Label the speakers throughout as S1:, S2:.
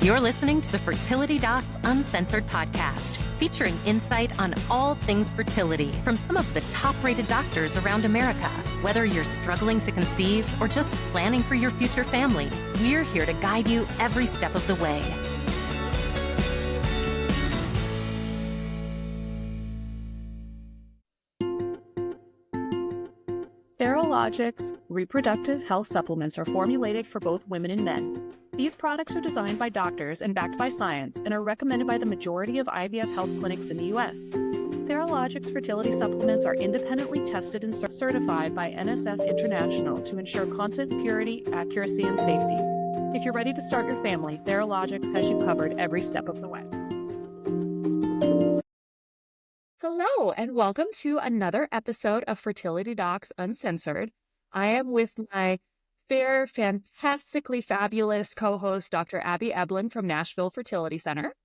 S1: You're listening to the Fertility Docs Uncensored podcast, featuring insight on all things fertility from some of the top-rated doctors around America. Whether you're struggling to conceive or just planning for your future family, we're here to guide you every step of the way.
S2: Theralogic's reproductive health supplements are formulated for both women and men. These products are designed by doctors and backed by science and are recommended by the majority of IVF health clinics in the U.S. Theralogic's fertility supplements are independently tested and certified by NSF International to ensure content purity, accuracy, and safety. If you're ready to start your family, Theralogic's has you covered every step of the way. Hello, and welcome to another episode of Fertility Docs Uncensored. I am with my fair, fantastically fabulous co-host, Dr. Abby Eblen from Nashville Fertility Center.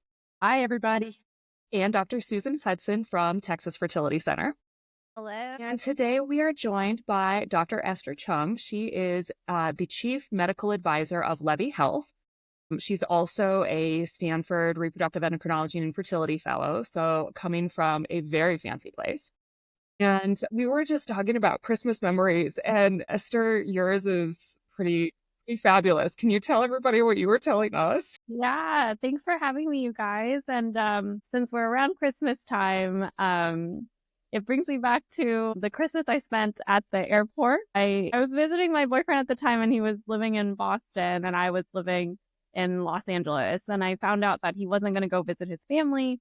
S3: Hi, everybody.
S2: And Dr. Susan Hudson from Texas Fertility Center.
S4: Hello.
S2: And today we are joined by Dr. Esther Chung. She is the Chief Medical Advisor of Levy Health. She's also a Stanford Reproductive Endocrinology and Infertility Fellow, so coming from a very fancy place. And we were just talking about Christmas memories, and Esther, yours is pretty fabulous. Can you tell everybody what you were telling us?
S4: Yeah, thanks for having me, you guys. And since we're around Christmas time, it brings me back to the Christmas I spent at the airport. I was visiting my boyfriend at the time, and he was living in Boston, and I was living in Los Angeles. And I found out that he wasn't going to go visit his family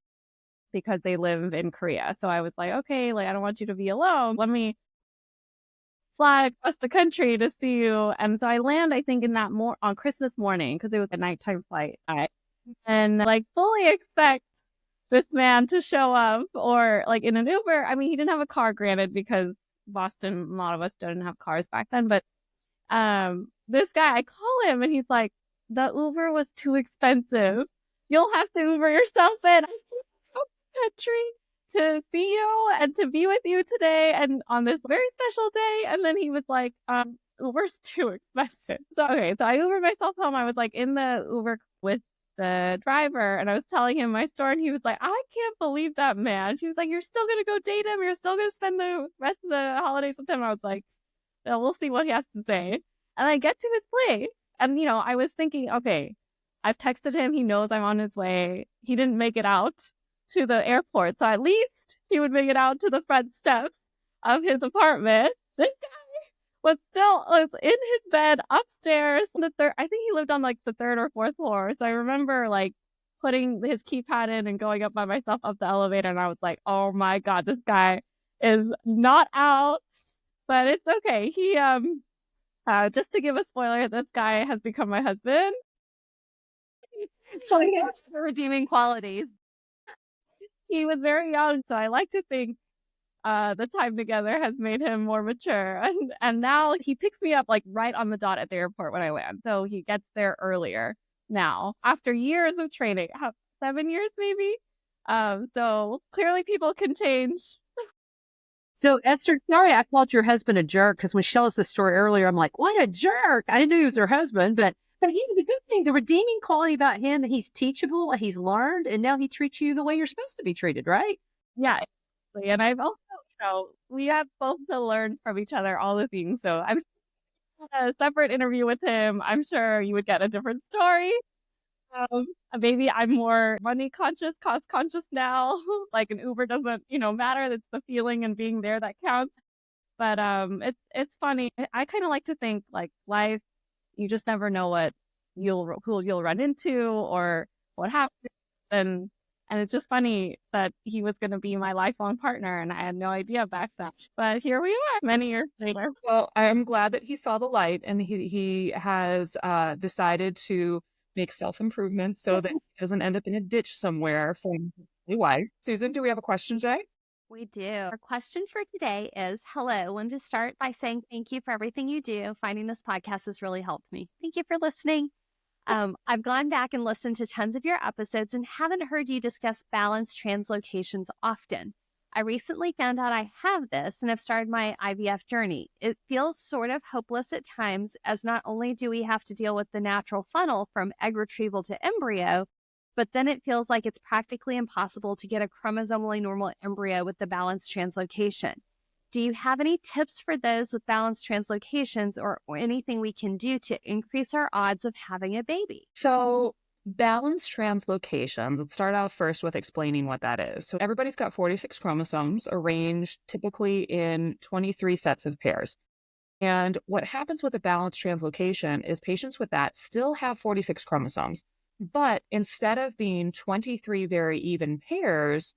S4: because they live in Korea. So I was like, okay, I don't want you to be alone. Let me fly across the country to see you. And so I land, I think, in that on Christmas morning, because it was a nighttime flight. And fully expect this man to show up or in an Uber. I mean, he didn't have a car, granted, because Boston, a lot of us didn't have cars back then. But this guy, I call him and he's like, the Uber was too expensive. You'll have to Uber yourself in. Country to see you and to be with you today and on this very special day. And then he was like, Uber's too expensive. So I Ubered myself home. I was in the Uber with the driver and I was telling him my story and he was like, I can't believe that, man. She was like, you're still going to go date him. You're still going to spend the rest of the holidays with him. I was like, well, we'll see what he has to say. And I get to his place and, I was thinking, okay, I've texted him. He knows I'm on his way. He didn't make it out to the airport, so at least he would make it out to the front steps of his apartment. This guy was in his bed upstairs on the third. I think he lived on the third or fourth floor. So I remember putting his keypad in and going up by myself up the elevator, and I was like, oh my god, this guy is not out. But it's okay. He just to give a spoiler, this guy has become my husband. So he has redeeming qualities. He was very young, so I like to think the time together has made him more mature. And now he picks me up right on the dot at the airport when I land. So he gets there earlier now after years of training, 7 years maybe. So clearly people can change.
S3: So Esther, sorry I called your husband a jerk because when she told us the story earlier, I'm like, what a jerk. I didn't know he was her husband, but the good thing, the redeeming quality about him, he's teachable, he's learned, and now he treats you the way you're supposed to be treated, right?
S4: Yeah. And I've also, we have both to learn from each other, all the things. So I'm a separate interview with him. I'm sure you would get a different story. Maybe I'm more money conscious, cost conscious now. An Uber doesn't, matter. It's the feeling and being there that counts. But it's funny. I kind of like to think life, you just never know who you'll run into or what happens. And it's just funny that he was going to be my lifelong partner, and I had no idea back then. But here we are, many years later.
S2: Well, I'm glad that he saw the light and he has decided to make self-improvement so that he doesn't end up in a ditch somewhere for his wife. Susan, do we have a question today?
S5: We do. Our question for today is, hello, I wanted to start by saying thank you for everything you do. Finding this podcast has really helped me. Thank you for listening. I've gone back and listened to tons of your episodes and haven't heard you discuss balanced translocations often. I recently found out I have this and have started my IVF journey. It feels sort of hopeless at times, as not only do we have to deal with the natural funnel from egg retrieval to embryo, but then it feels like it's practically impossible to get a chromosomally normal embryo with the balanced translocation. Do you have any tips for those with balanced translocations or anything we can do to increase our odds of having a baby?
S2: So, balanced translocations, let's start out first with explaining what that is. So, everybody's got 46 chromosomes arranged typically in 23 sets of pairs. And what happens with a balanced translocation is patients with that still have 46 chromosomes, but instead of being 23 very even pairs,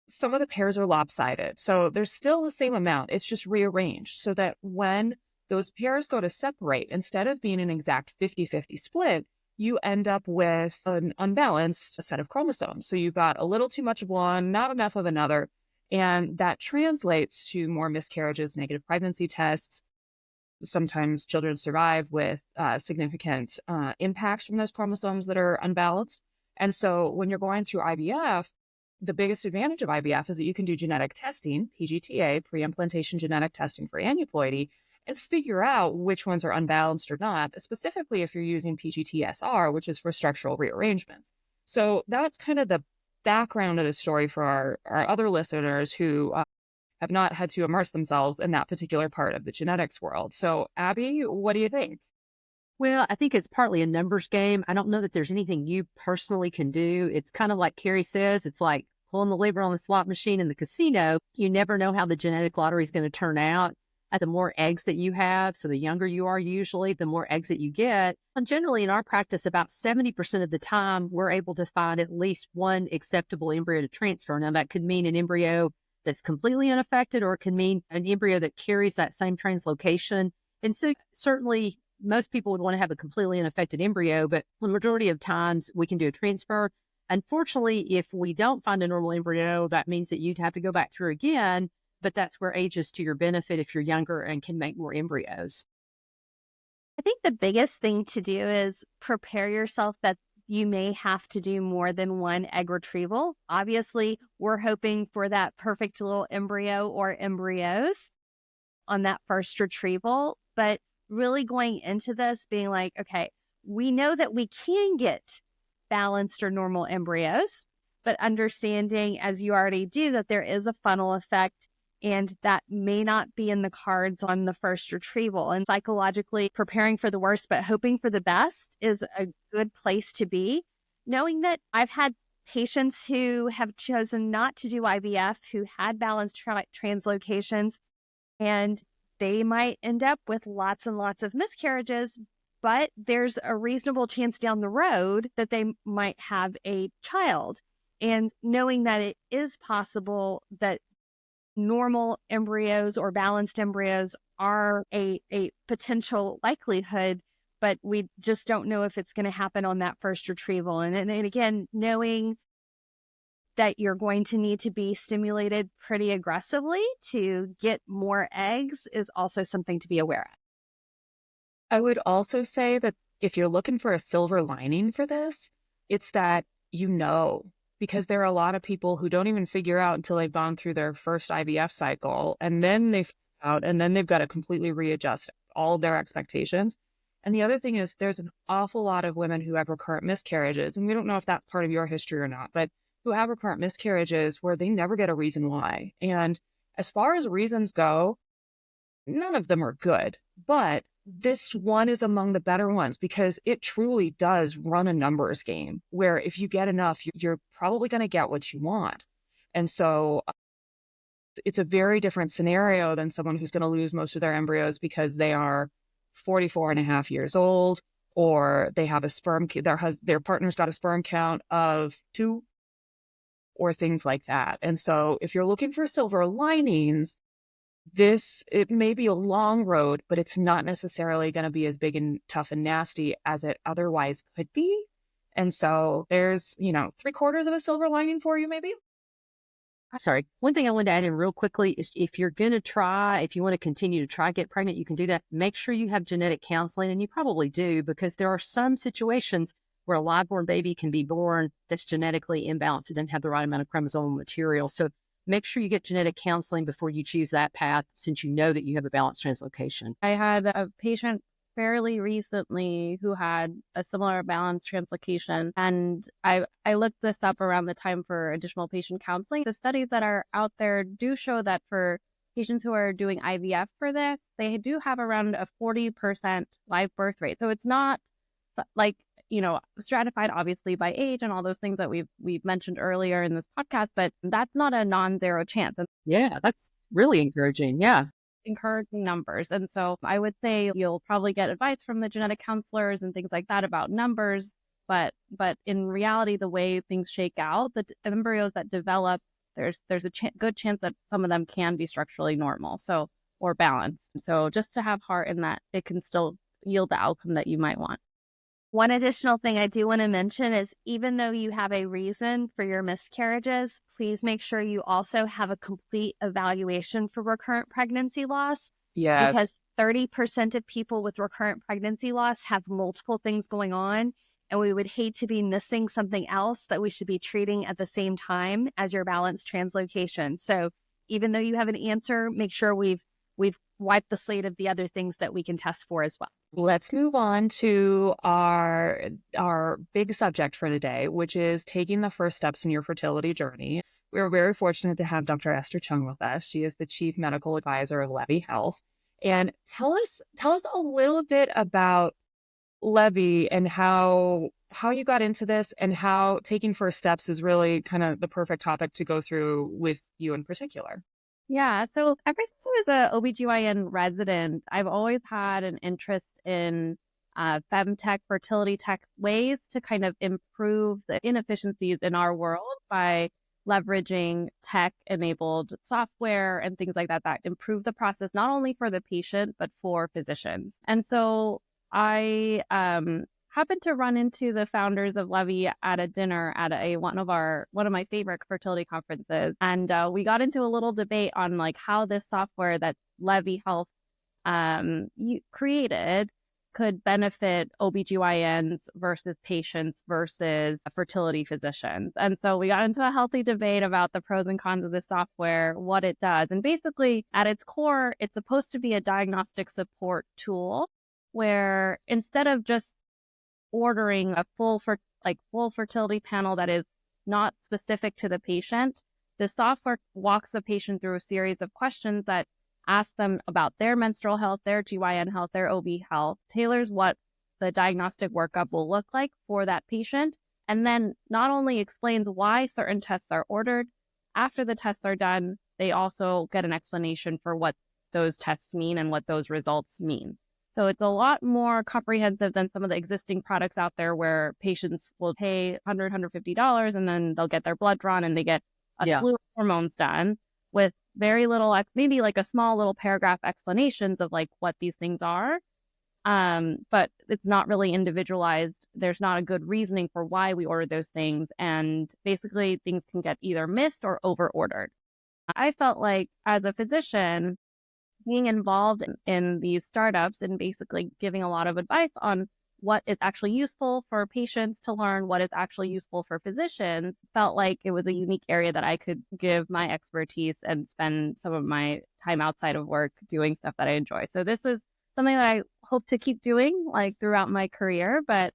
S2: some of the pairs are lopsided. So there's still the same amount. It's just rearranged so that when those pairs go to separate, instead of being an exact 50-50 split, you end up with an unbalanced set of chromosomes. So you've got a little too much of one, not enough of another. And that translates to more miscarriages, negative pregnancy tests. Sometimes children survive with significant impacts from those chromosomes that are unbalanced. And so when you're going through IVF, the biggest advantage of IVF is that you can do genetic testing, PGTA, pre-implantation genetic testing for aneuploidy, and figure out which ones are unbalanced or not, specifically if you're using PGT-SR, which is for structural rearrangements. So that's kind of the background of the story for our other listeners who have not had to immerse themselves in that particular part of the genetics world. So, Abby, what do you think?
S3: Well, I think it's partly a numbers game. I don't know that there's anything you personally can do. It's kind of like Carrie says, it's like pulling the lever on the slot machine in the casino. You never know how the genetic lottery is going to turn out. The more eggs that you have, so the younger you are usually, the more eggs that you get. And generally in our practice, about 70% of the time, we're able to find at least one acceptable embryo to transfer. Now, that could mean an embryo that's completely unaffected, or it can mean an embryo that carries that same translocation. And so certainly most people would want to have a completely unaffected embryo, but the majority of times we can do a transfer. Unfortunately, if we don't find a normal embryo, that means that you'd have to go back through again, but that's where age is to your benefit if you're younger and can make more embryos.
S5: I think the biggest thing to do is prepare yourself that you may have to do more than one egg retrieval. Obviously, we're hoping for that perfect little embryo or embryos on that first retrieval, but really going into this being like, okay, we know that we can get balanced or normal embryos, but understanding, as you already do, that there is a funnel effect and that may not be in the cards on the first retrieval. And psychologically preparing for the worst, but hoping for the best is a good place to be. Knowing that I've had patients who have chosen not to do IVF, who had balanced translocations, and they might end up with lots and lots of miscarriages, but there's a reasonable chance down the road that they might have a child. And knowing that it is possible that normal embryos or balanced embryos are a potential likelihood, but we just don't know if it's going to happen on that first retrieval. And again, knowing that you're going to need to be stimulated pretty aggressively to get more eggs is also something to be aware of.
S2: I would also say that if you're looking for a silver lining for this, it's that because there are a lot of people who don't even figure out until they've gone through their first IVF cycle, and then they find out, and then they've got to completely readjust all of their expectations. And the other thing is there's an awful lot of women who have recurrent miscarriages, and we don't know if that's part of your history or not, but who have recurrent miscarriages where they never get a reason why. And as far as reasons go, none of them are good, but this one is among the better ones because it truly does run a numbers game where if you get enough, you're probably going to get what you want. And so it's a very different scenario than someone who's going to lose most of their embryos because they are 44 and a half years old, or they have their partner's got a sperm count of 2, or things like that. And so if you're looking for silver linings, it may be a long road, but it's not necessarily going to be as big and tough and nasty as it otherwise could be. And so there's, 3/4 of a silver lining for you, maybe.
S3: I'm sorry. One thing I wanted to add in real quickly is if you want to continue to try get pregnant, you can do that. Make sure you have genetic counseling, and you probably do, because there are some situations where a live born baby can be born that's genetically imbalanced. It doesn't have the right amount of chromosomal material. So make sure you get genetic counseling before you choose that path, since you know that you have a balanced translocation.
S4: I had a patient fairly recently who had a similar balanced translocation, and I looked this up around the time for additional patient counseling. The studies that are out there do show that for patients who are doing IVF for this, they do have around a 40% live birth rate. So it's not like, stratified obviously by age and all those things that we've mentioned earlier in this podcast, but that's not a non-zero chance. And
S3: yeah, that's really encouraging. Yeah.
S4: Encouraging numbers. And so I would say you'll probably get advice from the genetic counselors and things like that about numbers. But in reality, the way things shake out, the embryos that develop, there's a good chance that some of them can be structurally normal, or balanced. So just to have heart in that, it can still yield the outcome that you might want.
S5: One additional thing I do want to mention is, even though you have a reason for your miscarriages, please make sure you also have a complete evaluation for recurrent pregnancy loss.
S2: Yes.
S5: Because 30% of people with recurrent pregnancy loss have multiple things going on, and we would hate to be missing something else that we should be treating at the same time as your balanced translocation. So even though you have an answer, make sure we've wiped the slate of the other things that we can test for as well.
S2: Let's move on to our big subject for today, which is taking the first steps in your fertility journey. We're very fortunate to have Dr. Esther Chung with us. She is the Chief Medical Advisor of Levy Health. And tell us a little bit about Levy and how you got into this, and how taking first steps is really kind of the perfect topic to go through with you in particular.
S4: Yeah. So ever since I was a OBGYN resident, I've always had an interest in femtech, fertility tech ways to kind of improve the inefficiencies in our world by leveraging tech-enabled software and things like that improve the process, not only for the patient, but for physicians. And so I happened to run into the founders of Levy at a dinner at one of my favorite fertility conferences, and we got into a little debate on like how this software that Levy Health created could benefit OBGYNs versus patients versus fertility physicians. And so we got into a healthy debate about the pros and cons of this software, what it does. And basically, at its core, it's supposed to be a diagnostic support tool where, instead of just ordering a full fertility panel that is not specific to the patient, the software walks the patient through a series of questions that ask them about their menstrual health, their GYN health, their OB health, tailors what the diagnostic workup will look like for that patient, and then not only explains why certain tests are ordered. After the tests are done, they also get an explanation for what those tests mean and what those results mean. So it's a lot more comprehensive than some of the existing products out there, where patients will pay $100, $150, and then they'll get their blood drawn and they get a slew of hormones done with very little, maybe like a small little paragraph explanations of like what these things are. But it's not really individualized. There's not a good reasoning for why we order those things. And basically things can get either missed or over ordered. I felt like, as a physician, being involved in these startups and basically giving a lot of advice on what is actually useful for patients to learn, what is actually useful for physicians, felt like it was a unique area that I could give my expertise and spend some of my time outside of work doing stuff that I enjoy. So this is something that I hope to keep doing like throughout my career. But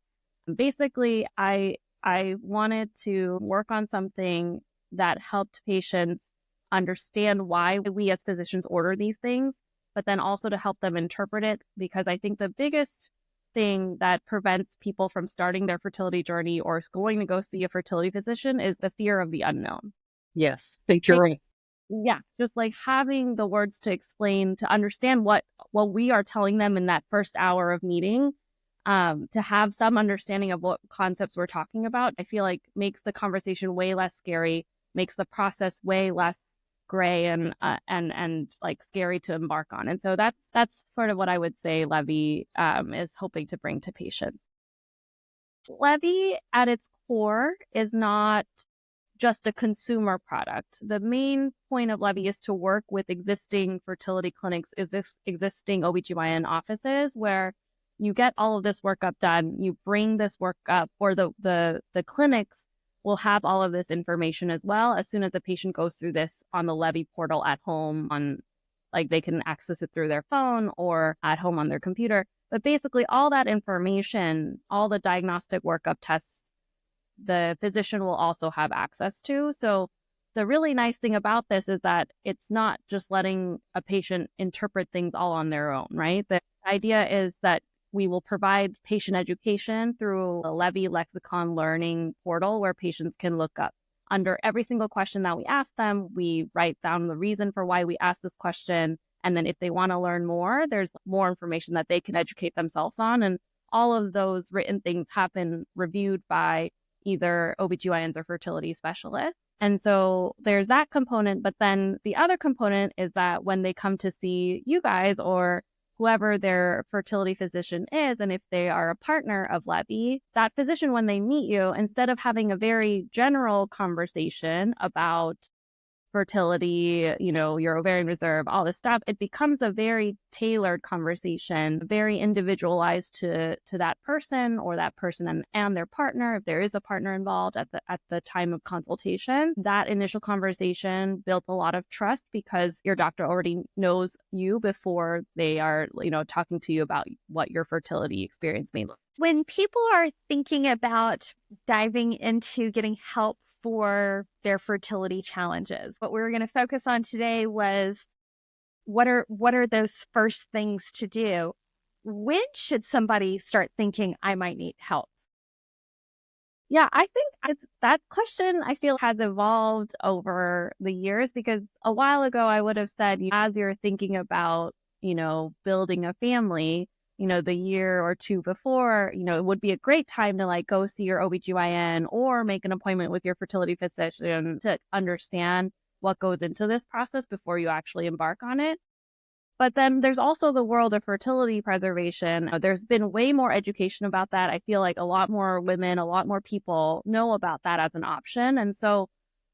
S4: basically, I wanted to work on something that helped patients understand why we as physicians order these things, but then also to help them interpret it. Because I think the biggest thing that prevents people from starting their fertility journey or going to go see a fertility physician is the fear of the unknown.
S3: Yes, I think you're right.
S4: Yeah, just like having the words to explain, to understand what we are telling them in that first hour of meeting, to have some understanding of what concepts we're talking about, I feel like makes the conversation way less scary, makes the process way less gray and like scary to embark on. And so that's sort of what I would say Levy is hoping to bring to patients. Levy at its core is not just a consumer product. The main point of Levy is to work with existing fertility clinics, existing OBGYN offices, where you get all of this workup done. You bring this workup, or the clinics will have all of this information as well as soon as a patient goes through this on the Levy portal at home like they can access it through their phone or at home on their computer. But basically all that information, all the diagnostic workup tests, the physician will also have access to. So the really nice thing about this is that it's not just letting a patient interpret things all on their own, right? The idea is that we will provide patient education through a Levy lexicon learning portal where patients can look up. Under every single question that we ask them, we write down the reason for why we asked this question. And then if they want to learn more, there's more information that they can educate themselves on. And all of those written things have been reviewed by either OBGYNs or fertility specialists. And so there's that component. But then the other component is that when they come to see you guys or whoever their fertility physician is, and if they are a partner of Levy, that physician, when they meet you, instead of having a very general conversation about fertility, your ovarian reserve, all this stuff, it becomes a very tailored conversation, very individualized to that person or that person and their partner, if there is a partner involved at the time of consultation. That initial conversation built a lot of trust because your doctor already knows you before they are, talking to you about what your fertility experience may look.
S5: When people are thinking about diving into getting help for their fertility challenges, what we were going to focus on today was what are those first things to do? When should somebody start thinking I might need help?
S4: Yeah, I think that question I feel has evolved over the years because a while ago I would have said, as you're thinking about, building a family, the year or two before, it would be a great time to go see your OBGYN or make an appointment with your fertility physician to understand what goes into this process before you actually embark on it. But then there's also the world of fertility preservation. There's been way more education about that. I feel like a lot more women, a lot more people know about that as an option. And so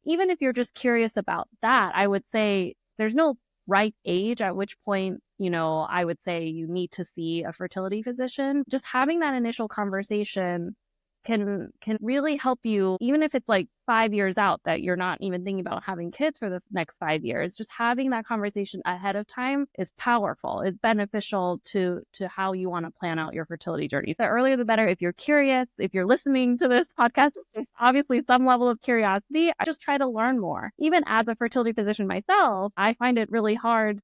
S4: even if you're just curious about that, I would say there's no right age at which point, I would say you need to see a fertility physician. Just having that initial conversation can really help you, even if it's 5 years out that you're not even thinking about having kids for the next 5 years. Just having that conversation ahead of time is powerful, is beneficial to how you want to plan out your fertility journey. So earlier the better. If you're curious, if you're listening to this podcast, there's obviously some level of curiosity. I just try to learn more. Even as a fertility physician myself, I find it really hard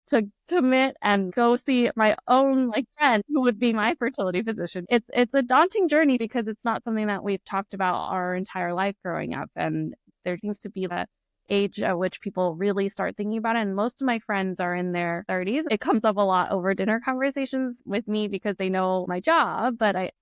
S4: to commit and go see my own friend who would be my fertility physician. It's a daunting journey because it's not something that we've talked about our entire life growing up. And there seems to be the age at which people really start thinking about it. And most of my friends are in their 30s. It comes up a lot over dinner conversations with me because they know my job, but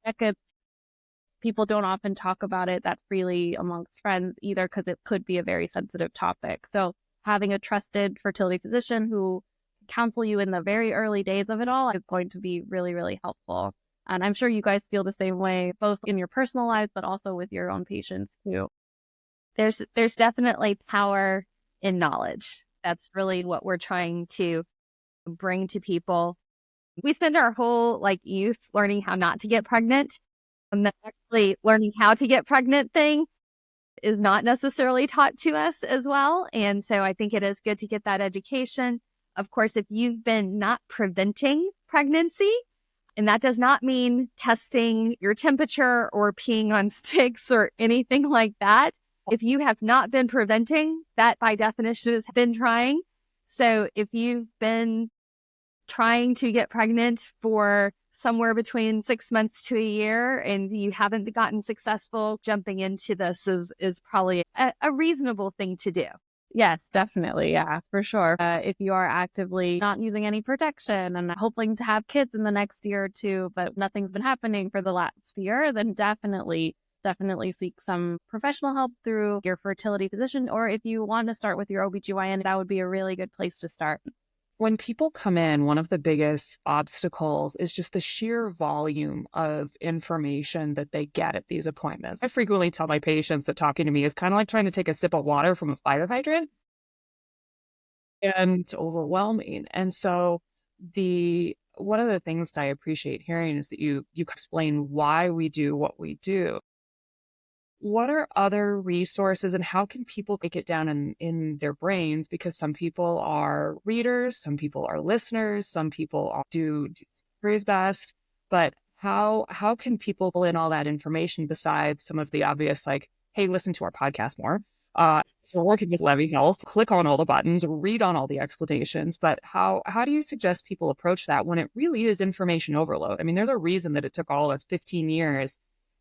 S4: people don't often talk about it that freely amongst friends either because it could be a very sensitive topic. So having a trusted fertility physician who counsel you in the very early days of it all is going to be really, really helpful. And I'm sure you guys feel the same way, both in your personal lives, but also with your own patients too.
S5: There's definitely power in knowledge. That's really what we're trying to bring to people. We spend our whole youth learning how not to get pregnant. And actually learning how to get pregnant thing is not necessarily taught to us as well. And so I think it is good to get that education. Of course, if you've been not preventing pregnancy, and that does not mean testing your temperature or peeing on sticks or anything like that. If you have not been preventing, that by definition has been trying. So if you've been trying to get pregnant for somewhere between 6 months to a year and you haven't gotten successful, jumping into this is probably a reasonable thing to do.
S4: Yes, definitely. Yeah, for sure. If you are actively not using any protection and hoping to have kids in the next year or two, but nothing's been happening for the last year, then definitely seek some professional help through your fertility physician. Or if you want to start with your OBGYN, that would be a really good place to start.
S2: When people come in, one of the biggest obstacles is just the sheer volume of information that they get at these appointments. I frequently tell my patients that talking to me is kind of like trying to take a sip of water from a fire hydrant, and it's overwhelming. And so one of the things that I appreciate hearing is that you explain why we do what we do. what are other resources and how can people take it down in their brains? Because some people are readers, some people are listeners, some people do Praise best, but how can people pull in all that information besides some of the obvious, like, hey, listen to our podcast more. So working with Levy Health, click on all the buttons, read on all the explanations, but how do you suggest people approach that when it really is information overload? I mean, there's a reason that it took all of us 15 years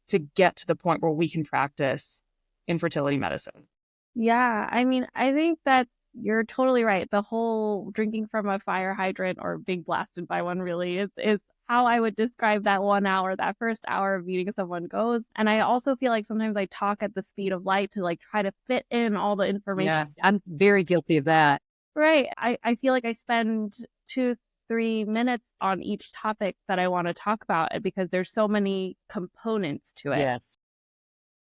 S2: to get to the point where we can practice infertility medicine.
S4: Yeah, I mean, I think that you're totally right. The whole drinking from a fire hydrant or being blasted by one really is how I would describe that 1 hour, that first hour of meeting someone goes. And I also feel like sometimes I talk at the speed of light to like try to fit in all the information.
S3: Yeah, I'm very guilty of that.
S4: Right. I feel like I spend 2-3 minutes on each topic that I want to talk about because there's so many components to it.
S3: Yes.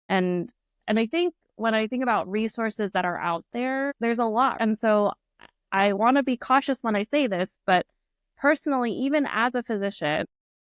S4: And I think when I think about resources that are out there, there's a lot. And so I want to be cautious when I say this, but personally, even as a physician,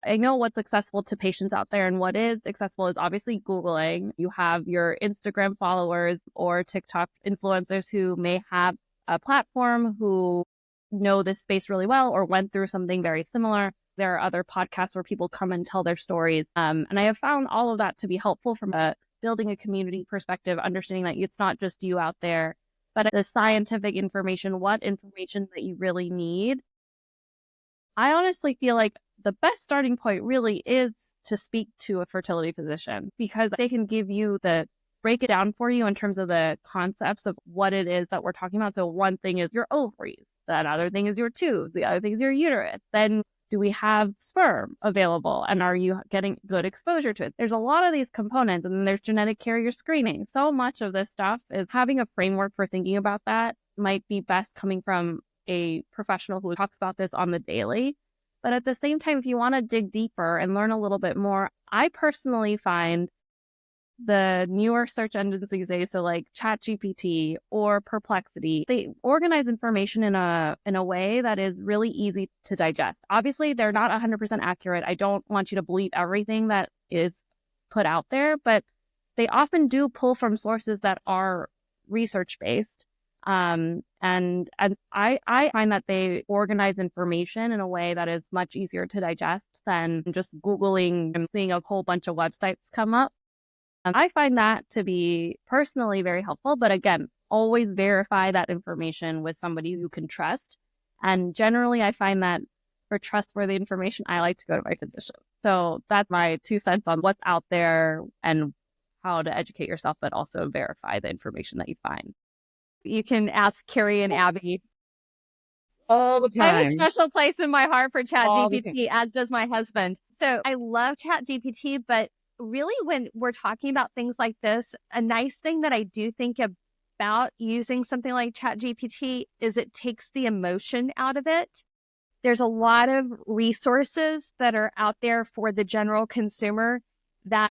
S4: I know what's accessible to patients out there, and what is accessible is obviously Googling. You have your Instagram followers or TikTok influencers who may have a platform, who know this space really well or went through something very similar. There are other podcasts where people come and tell their stories. And I have found all of that to be helpful from building a community perspective, understanding that it's not just you out there, but the scientific information, what information that you really need. I honestly feel like the best starting point really is to speak to a fertility physician, because they can break it down for you in terms of the concepts of what it is that we're talking about. So one thing is your ovaries, that other thing is your tubes, the other thing is your uterus. Then do we have sperm available, and are you getting good exposure to it? There's a lot of these components, and then there's genetic carrier screening. So much of this stuff is having a framework for thinking about that might be best coming from a professional who talks about this on the daily. But at the same time, if you want to dig deeper and learn a little bit more, I personally find the newer search engines these days, so like ChatGPT or Perplexity, they organize information in a way that is really easy to digest. Obviously, they're not 100% accurate. I don't want you to believe everything that is put out there, but they often do pull from sources that are research-based. And I find that they organize information in a way that is much easier to digest than just Googling and seeing a whole bunch of websites come up. I find that to be personally very helpful, but again, always verify that information with somebody you can trust. And generally, I find that for trustworthy information, I like to go to my physician. So that's my 2 cents on what's out there and how to educate yourself, but also verify the information that you find.
S5: You can ask Carrie and Abby.
S2: All the time.
S5: I have a special place in my heart for ChatGPT, as does my husband. So I love ChatGPT, but really when we're talking about things like this, a nice thing that I do think about using something like ChatGPT is it takes the emotion out of it. There's a lot of resources that are out there for the general consumer that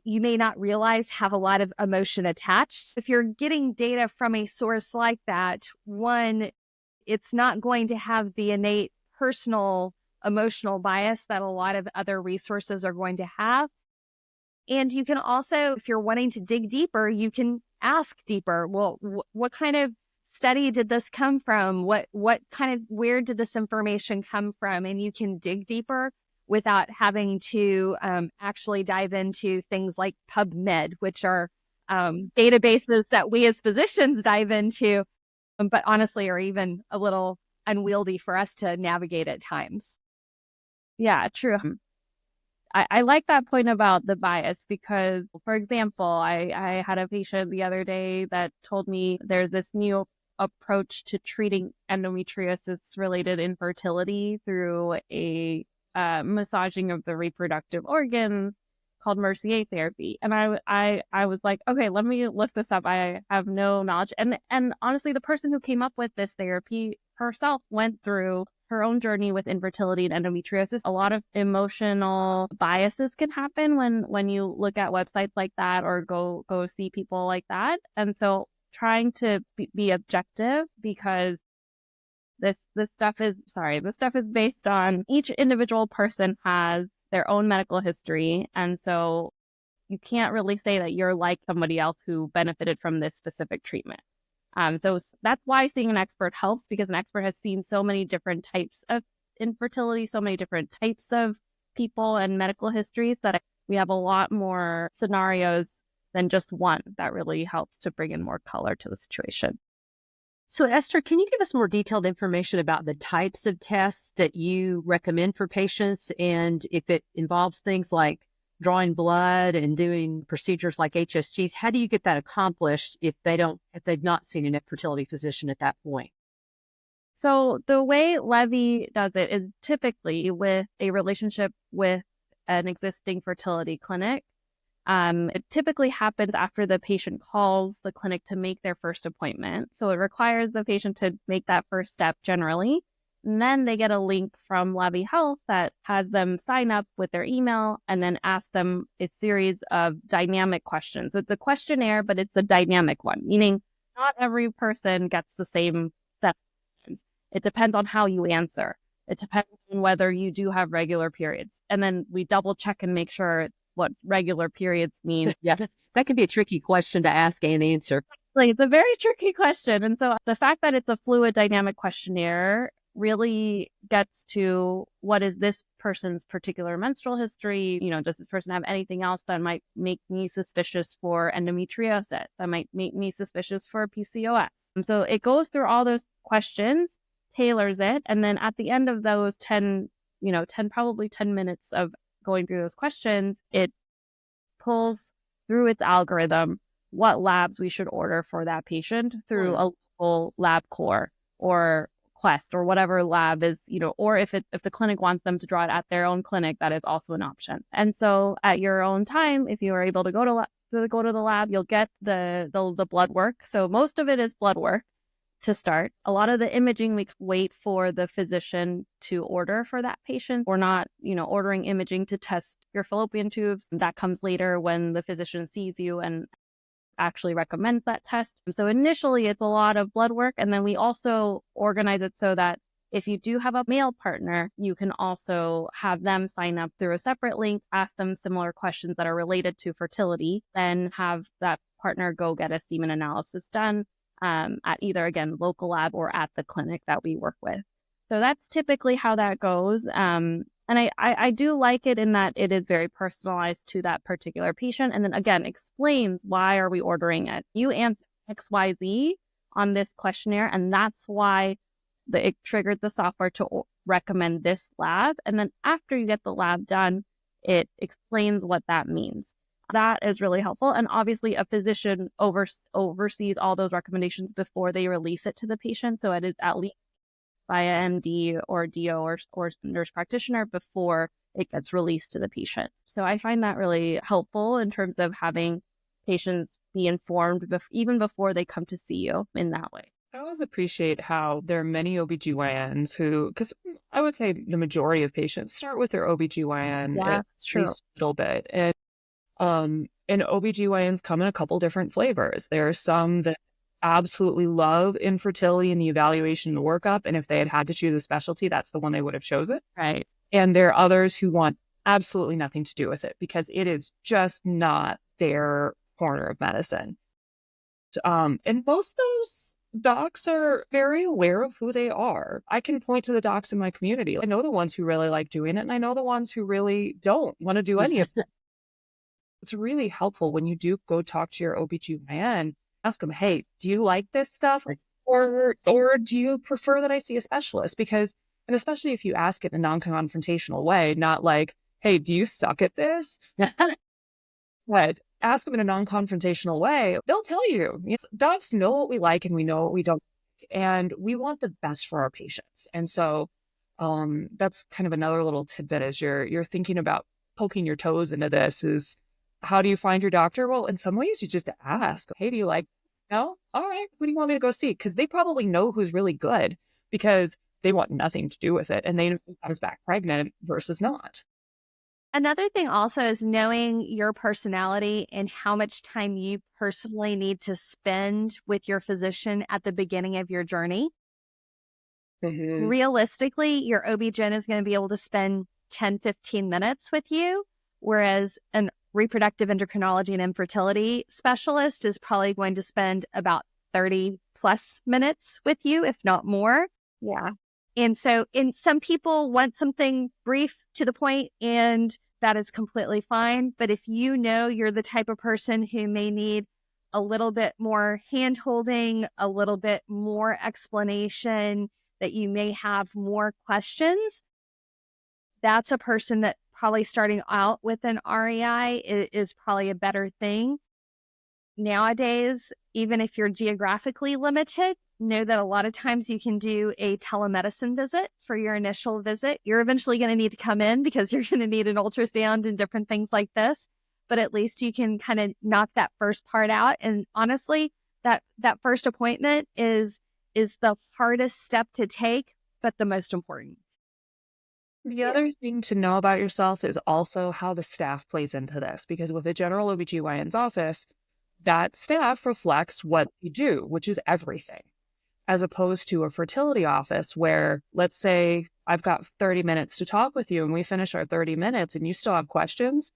S5: you may not realize have a lot of emotion attached. If you're getting data from a source like that, one, it's not going to have the innate personal emotional bias that a lot of other resources are going to have. And you can also, if you're wanting to dig deeper, you can ask deeper. Well, what kind of study did this come from? Where did this information come from? And you can dig deeper without having to actually dive into things like PubMed, which are databases that we as physicians dive into, but honestly are even a little unwieldy for us to navigate at times.
S4: Yeah, true. I like that point about the bias because, for example, I had a patient the other day that told me there's this new approach to treating endometriosis-related infertility through a massaging of the reproductive organs called Mercier therapy. And I was like, okay, let me look this up. I have no knowledge. And honestly, the person who came up with this therapy herself went through her own journey with infertility and endometriosis. A lot of emotional biases can happen when you look at websites like that or go see people like that. And so trying to be objective, because this stuff is based on each individual person has their own medical history. And so you can't really say that you're like somebody else who benefited from this specific treatment. So that's why seeing an expert helps, because an expert has seen so many different types of infertility, so many different types of people and medical histories, that we have a lot more scenarios than just one that really helps to bring in more color to the situation.
S3: So Esther, can you give us more detailed information about the types of tests that you recommend for patients, and if it involves things like drawing blood and doing procedures like HSGs, how do you get that accomplished if they've not seen an fertility physician at that point?
S4: So the way Levy does it is typically with a relationship with an existing fertility clinic. It typically happens after the patient calls the clinic to make their first appointment. So it requires the patient to make that first step generally. And then they get a link from Levy Health that has them sign up with their email and then ask them a series of dynamic questions. So it's a questionnaire, but it's a dynamic one, meaning not every person gets the same set of questions. It depends on how you answer. It depends on whether you do have regular periods. And then we double check and make sure what regular periods mean.
S3: Yeah, that can be a tricky question to ask and answer.
S4: Like, it's a very tricky question. And so the fact that it's a fluid dynamic questionnaire really gets to what is this person's particular menstrual history? Does this person have anything else that might make me suspicious for endometriosis? That might make me suspicious for PCOS? And so it goes through all those questions, tailors it, and then at the end of those 10 minutes of going through those questions, it pulls through its algorithm what labs we should order for that patient through a local LabCorp or Quest or whatever lab is, or if the clinic wants them to draw it at their own clinic, that is also an option. And so at your own time, if you are able to go to the lab, you'll get the blood work. So most of it is blood work to start. A lot of the imaging, we wait for the physician to order for that patient. We're not, ordering imaging to test your fallopian tubes. That comes later when the physician sees you and actually recommends that test. And so initially it's a lot of blood work. And then we also organize it so that if you do have a male partner, you can also have them sign up through a separate link, ask them similar questions that are related to fertility, then have that partner go get a semen analysis done at either, again, local lab or at the clinic that we work with. So that's typically how that goes. And I do like it in that it is very personalized to that particular patient. And then again, explains why are we ordering it. You answer XYZ on this questionnaire, and that's why it triggered the software to recommend this lab. And then after you get the lab done, it explains what that means. That is really helpful. And obviously a physician oversees all those recommendations before they release it to the patient. So it is at least by an MD or DO or nurse practitioner before it gets released to the patient. So I find that really helpful in terms of having patients be informed even before they come to see you in that way.
S6: I always appreciate how there are many OBGYNs who, because I would say the majority of patients start with their OBGYN at least a little bit. And OBGYNs come in a couple different flavors. There are some that absolutely love infertility and the evaluation and the workup. And if they had to choose a specialty, that's the one they would have chosen.
S4: Right.
S6: And there are others who want absolutely nothing to do with it because it is just not their corner of medicine. And most of those docs are very aware of who they are. I can point to the docs in my community. I know the ones who really like doing it, and I know the ones who really don't want to do any of it. It's really helpful when you do go talk to your OBGYN. Ask them, hey, do you like this stuff? Or do you prefer that I see a specialist? Because, and especially if you ask it in a non-confrontational way, not like, hey, do you suck at this? But ask them in a non-confrontational way, they'll tell you. Docs know what we like and we know what we don't like, and we want the best for our patients. And so that's kind of another little tidbit as you're thinking about poking your toes into this is, how do you find your doctor? Well, in some ways, you just ask, hey, do you like, no? All right, who do you want me to go see? Because they probably know who's really good because they want nothing to do with it. And they know who comes back pregnant versus not.
S5: Another thing also is knowing your personality and how much time you personally need to spend with your physician at the beginning of your journey.
S6: Mm-hmm.
S5: Realistically, your OB-GYN is going to be able to spend 10, 15 minutes with you, whereas an reproductive endocrinology and infertility specialist is probably going to spend about 30 plus minutes with you, if not more.
S4: Yeah.
S5: And so some people want something brief to the point, and that is completely fine. But if you know you're the type of person who may need a little bit more hand holding, a little bit more explanation, that you may have more questions, that's a person that probably starting out with an REI is probably a better thing. Nowadays, even if you're geographically limited, know that a lot of times you can do a telemedicine visit for your initial visit. You're eventually going to need to come in because you're going to need an ultrasound and different things like this. But at least you can kind of knock that first part out. And honestly, that first appointment is the hardest step to take, but the most important.
S6: The other thing to know about yourself is also how the staff plays into this, because with a general OBGYN's office, that staff reflects what you do, which is everything, as opposed to a fertility office where, let's say, I've got 30 minutes to talk with you and we finish our 30 minutes and you still have questions.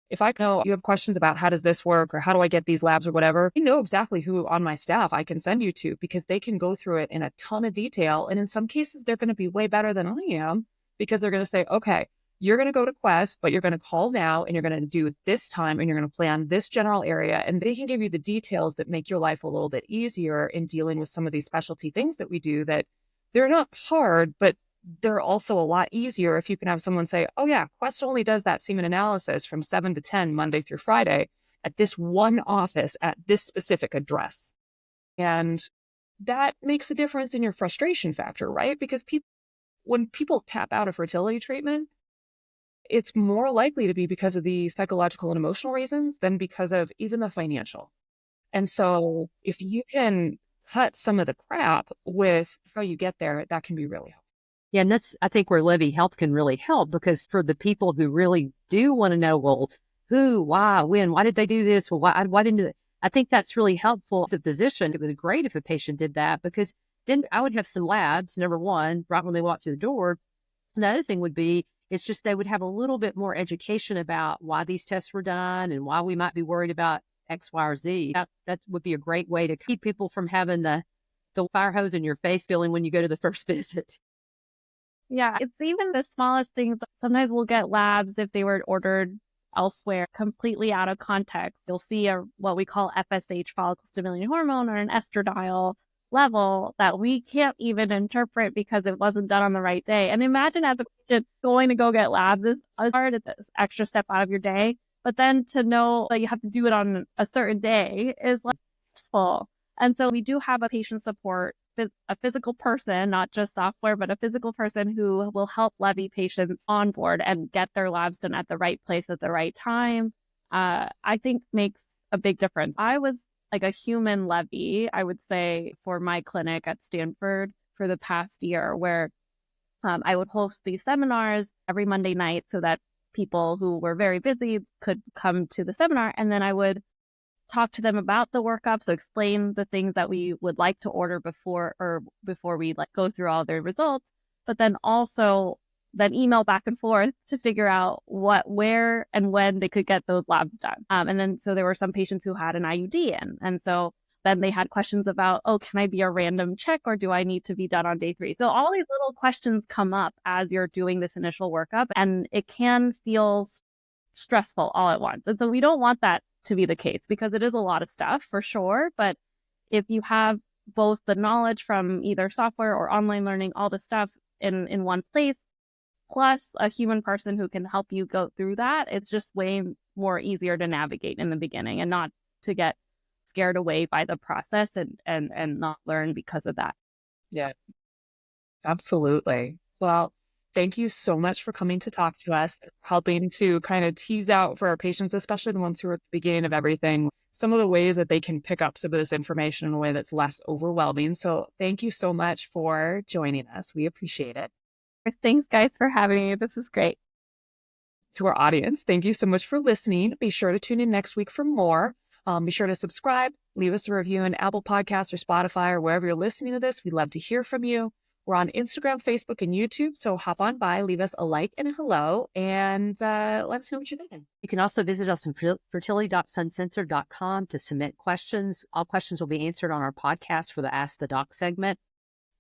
S6: If I know you have questions about how does this work or how do I get these labs or whatever, I know exactly who on my staff I can send you to, because they can go through it in a ton of detail. And in some cases, they're going to be way better than I am, because they're going to say, okay, you're going to go to Quest, but you're going to call now and you're going to do it this time and you're going to plan this general area. And they can give you the details that make your life a little bit easier in dealing with some of these specialty things that we do, that they're not hard, but they're also a lot easier if you can have someone say, oh yeah, Quest only does that semen analysis from 7 to 10, Monday through Friday at this one office at this specific address. And that makes a difference in your frustration factor, right? Because when people tap out of fertility treatment, it's more likely to be because of the psychological and emotional reasons than because of even the financial. And so if you can cut some of the crap with how you get there, that can be really helpful.
S3: Yeah, and that's, I think, where Levy Health can really help, because for the people who really do want to know, well, who, why, when, why did they do this? Well, why didn't they? I think that's really helpful as a physician. It was great if a patient did that, because then I would have some labs, number one, right when they walk through the door. And the other thing would be, it's just they would have a little bit more education about why these tests were done and why we might be worried about X, Y, or Z. That would be a great way to keep people from having the fire hose in your face feeling when you go to the first visit.
S4: Yeah, it's even the smallest things. Sometimes we'll get labs if they were ordered elsewhere completely out of context. You'll see what we call FSH, follicle stimulating hormone, or an estradiol level that we can't even interpret because it wasn't done on the right day. And imagine as a patient going to go get labs is hard. It's an extra step out of your day. But then to know that you have to do it on a certain day is less stressful. And so we do have a patient support, a physical person, not just software, but a physical person who will help Levy patients on board and get their labs done at the right place at the right time. I think makes a big difference. I was like a human Levy, I would say, for my clinic at Stanford for the past year, where I would host these seminars every Monday night so that people who were very busy could come to the seminar. And then I would talk to them about the workup. So explain the things that we would like to order before we go through all their results, but then also then email back and forth to figure out what, where, and when they could get those labs done. And then, so there were some patients who had an IUD in. And so then they had questions about, oh, can I be a random check or do I need to be done on day 3? So all these little questions come up as you're doing this initial workup, and it can feel stressful all at once. And so we don't want that to be the case, because it is a lot of stuff for sure. But if you have both the knowledge from either software or online learning, all the stuff in one place, plus a human person who can help you go through that, it's just way more easier to navigate in the beginning and not to get scared away by the process and not learn because of that.
S6: Yeah, absolutely. Well, thank you so much for coming to talk to us, helping to kind of tease out for our patients, especially the ones who are at the beginning of everything, some of the ways that they can pick up some of this information in a way that's less overwhelming. So thank you so much for joining us. We appreciate it.
S4: Thanks, guys, for having me. This is great.
S6: To our audience, thank you so much for listening. Be sure to tune in next week for more. Be sure to subscribe, leave us a review in Apple Podcasts or Spotify or wherever you're listening to this. We'd love to hear from you. We're on Instagram, Facebook, and YouTube. So hop on by, leave us a like and a hello, and let us know what you're thinking.
S3: You can also visit us on fertility.suncensored.com to submit questions. All questions will be answered on our podcast for the Ask the Doc segment.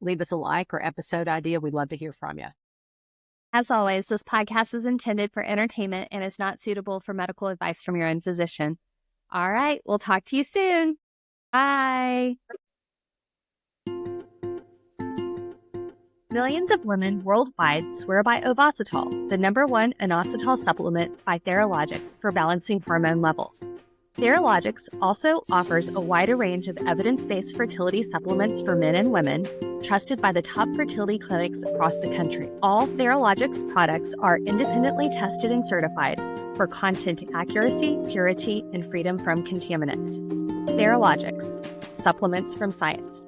S3: Leave us a like or episode idea. We'd love to hear from you.
S5: As always, this podcast is intended for entertainment and is not suitable for medical advice from your own physician. All right, we'll talk to you soon. Bye. Millions of women worldwide swear by Ovasitol, the #1 inositol supplement by Theralogics for balancing hormone levels. Theralogics also offers a wider range of evidence-based fertility supplements for men and women, trusted by the top fertility clinics across the country. All Theralogics products are independently tested and certified for content accuracy, purity, and freedom from contaminants. Theralogics, supplements from science.